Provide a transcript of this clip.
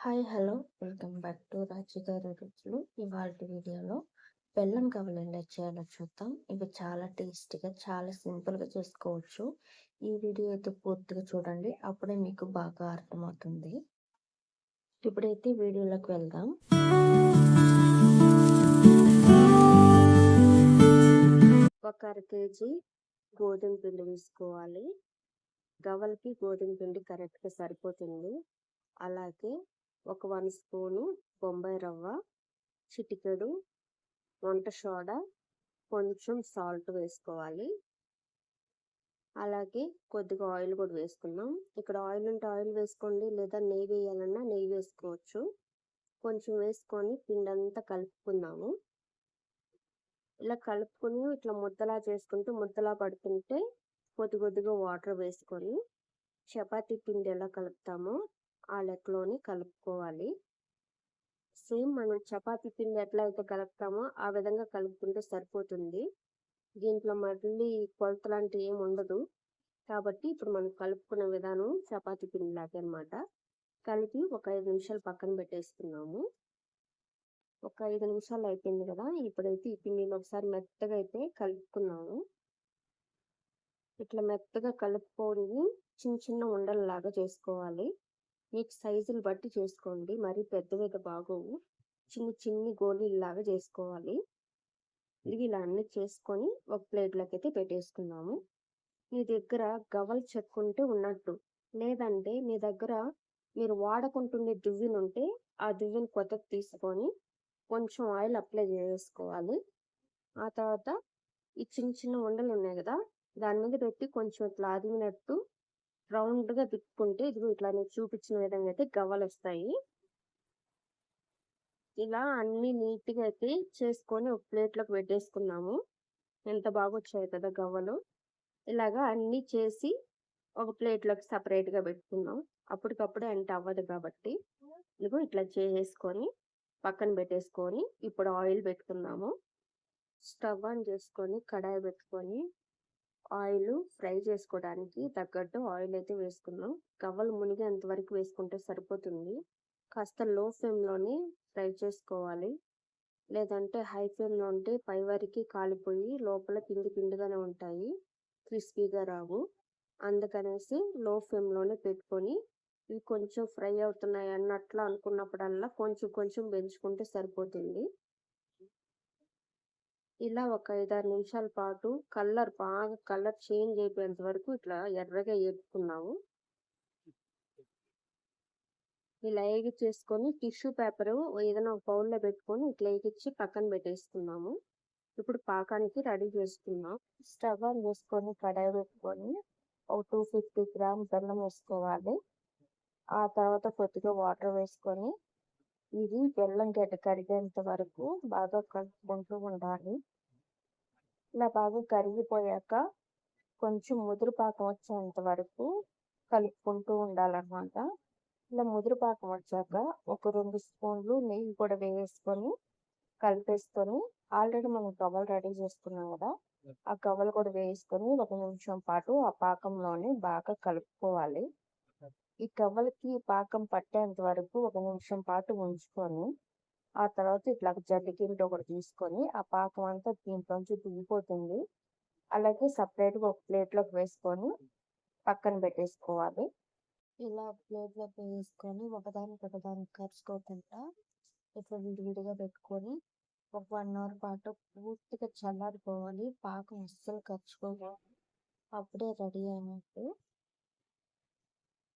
Hi hello welcome back to రాజుగారి రుచులు. ఇవాల్టి వీడియోలో బెల్లం గవ్వలు ఎలా చేయాలో చూద్దాం. ఇవి చాలా టేస్టీగా చాలా సింపుల్గా చేసుకోవచ్చు. ఈ వీడియో అయితే పూర్తిగా చూడండి, అప్పుడే మీకు బాగా అర్థమవుతుంది. ఇప్పుడైతే వీడియోలోకి వెళ్దాం. ఒక అర కేజీ గోధుమ పిండి తీసుకోవాలి. గవ్వలకి గోధుమ పిండి కరెక్ట్గా సరిపోతుంది. అలాగే ఒక 1 స్పూను బొంబాయి రవ్వ, చిటికెడు వంట సోడా, కొంచెం సాల్ట్ వేసుకోవాలి. అలాగే కొద్దిగా ఆయిల్ కూడా వేసుకుందాం. ఇక్కడ ఆయిల్ ఉంటే ఆయిల్ వేసుకోండి, లేదా నెయ్యి వేయాలన్నా నెయ్యి వేసుకోవచ్చు. కొంచెం వేసుకొని పిండి అంతా కలుపుకుందాము. ఇలా కలుపుకొని ఇట్లా ముద్దలా చేసుకుంటూ ముద్దలా పడుతుంటే కొద్ది కొద్దిగా వాటర్ వేసుకొని చపాతీ పిండి ఎలా కలుపుతామో ఆ లెక్కలోనే కలుపుకోవాలి. సేమ్ మనం చపాతీ పిండి ఎట్లా అయితే కలుపుతామో ఆ విధంగా కలుపుకుంటే సరిపోతుంది. దీంట్లో మళ్ళీ కొలతలాంటి ఏమి ఉండదు. కాబట్టి ఇప్పుడు మనం కలుపుకునే విధానం చపాతీ పిండి లాగే అనమాట. కలిపి ఒక 5 నిమిషాలు పక్కన పెట్టేసుకున్నాము. ఒక 5 నిమిషాలు అయిపోయింది కదా. ఇప్పుడైతే ఈ పిండిని ఒకసారి మెత్తగా అయితే కలుపుకున్నాము. ఇట్లా మెత్తగా కలుపుకొని చిన్న చిన్న ఉండలలాగా చేసుకోవాలి. మీకు సైజులు బట్టి చేసుకోండి, మరీ పెద్దవిగా బాగోవు. చిన్ని గోళీలాగా చేసుకోవాలి. ఇది ఇలా అన్ని చేసుకొని ఒక ప్లేట్లోకి అయితే పెట్టేసుకుందాము. మీ దగ్గర గవ్వల చెక్క ఉంటే ఉన్నట్టు, లేదంటే మీ దగ్గర మీరు వాడకుంటుండే దువ్వెన ఉంటే ఆ దువ్వెన కొత్తది తీసుకొని కొంచెం ఆయిల్ అప్లై చేసుకోవాలి. ఆ తర్వాత ఈ చిన్న చిన్న ఉండలు ఉన్నాయి కదా, దాని మీద పెట్టి కొంచెం ఇట్లా అదిమినట్టు రౌండ్గా తిప్పుకుంటే ఇదిగో ఇట్లా నేను చూపించిన విధంగా అయితే గవ్వలు వస్తాయి. ఇలా అన్ని నీట్గా అయితే చేసుకొని ఒక ప్లేట్లోకి పెట్టేసుకున్నాము. ఎంత బాగా వచ్చాయి కదా గవ్వలు. ఇలాగా అన్నీ చేసి ఒక ప్లేట్లోకి సపరేట్గా పెట్టుకుందాం. అప్పటికప్పుడే అంటే అవ్వదు కాబట్టి ఇదిగో ఇట్లా చేసేసుకొని పక్కన పెట్టేసుకొని ఇప్పుడు ఆయిల్ పెట్టుకుందాము. స్టవ్ ఆన్ చేసుకొని కడాయి పెట్టుకొని ఆయిల్ ఫ్రై చేసుకోవడానికి తగ్గట్టు ఆయిల్ అయితే వేసుకుందాం. గవ్వలు మునిగేంత వరకు వేసుకుంటే సరిపోతుంది. కాస్త లో ఫ్లేమ్లోనే ఫ్రై చేసుకోవాలి, లేదంటే హై ఫ్లేమ్లో ఉంటే పై వరకు కాలిపోయి లోపల పిండి పిండిగానే ఉంటాయి, క్రిస్పీగా రావు. అందుకనేసి లో ఫ్లేమ్లోనే పెట్టుకొని ఇవి కొంచెం ఫ్రై అవుతున్నాయి అన్నట్లు అనుకున్నప్పుడల్లా కొంచెం కొంచెం పెంచుకుంటే సరిపోతుంది. ఇలా ఒక 5-6 నిమిషాల పాటు బాగా కలర్ చేంజ్ అయిపోయేంత వరకు ఇట్లా ఎర్రగా వేపుకున్నాము. ఇలా చేసుకొని టిష్యూ పేపర్ ఏదైనా ఒక బౌల్లో పెట్టుకొని ఇట్లా వేగిచ్చి పక్కన పెట్టేసుకున్నాము. ఇప్పుడు పాకానికి రెడీ చేసుకుందాం. స్టవ్ ఆన్ చేసుకొని కడాయి పెట్టుకొని ఒక 250 గ్రామ్ బెల్లం వేసుకోవాలి. ఆ తర్వాత కొద్దిగా వాటర్ వేసుకొని ఇది బెల్లం గడ్డ కరిగేంత వరకు బాగా కలుపుకుంటూ ఉండాలి. ఇలా బాగా కరిగిపోయాక కొంచెం ముదురు పాకం వచ్చేంత వరకు కలుపుకుంటూ ఉండాలన్నమాట. ఇలా ముదురు పాకం వచ్చాక ఒక 2 స్పూన్లు నెయ్యి కూడా వేసుకొని కలిపేసుకొని ఆల్రెడీ మనం గవ్వలు రెడీ చేసుకున్నాం కదా, ఆ గవ్వలు కూడా వేసుకొని 1 నిమిషం పాటు ఆ పాకంలోనే బాగా కలుపుకోవాలి. ఈ గవ్వలకి పాకం పట్టేంత వరకు 1 నిమిషం పాటు ఉంచుకొని ఆ తర్వాత ఇట్లా జల్లికింట ఒకటి తీసుకొని ఆ పాకం అంతా దీంట్లోంచి దిగిపోతుంది. అలాగే సపరేట్గా ఒక ప్లేట్లోకి వేసుకొని పక్కన పెట్టేసుకోవాలి. ఇలా ప్లేట్లోకి వేసుకొని ఒకదానికి కలుసుకోకుండా ఇట్లా విడివిడిగా పెట్టుకొని ఒక 1 అవర్ పాటు పూర్తిగా చల్లారిపోవాలి. పాకం అస్సలు కలుసుకోవాలి, అప్పుడే రెడీ అయినట్టు.